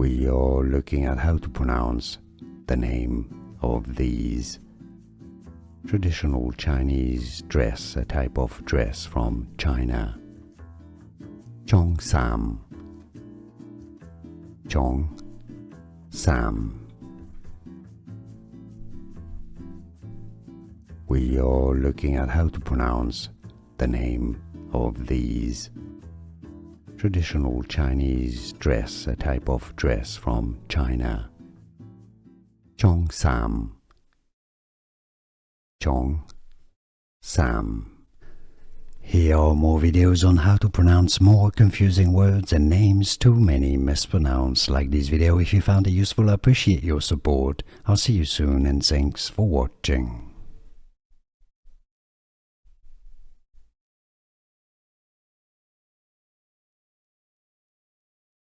We are looking at how to pronounce the name of these traditional Chinese dress, a type of dress from China. Cheongsam. Cheongsam. We are looking at how to pronounce the name of these traditional Chinese dress, a type of dress from China. Cheongsam. Cheongsam. Here are more videos on how to pronounce more confusing words and names too many mispronounced. Like this video if you found it useful. I appreciate your support. I'll see you soon and thanks for watching.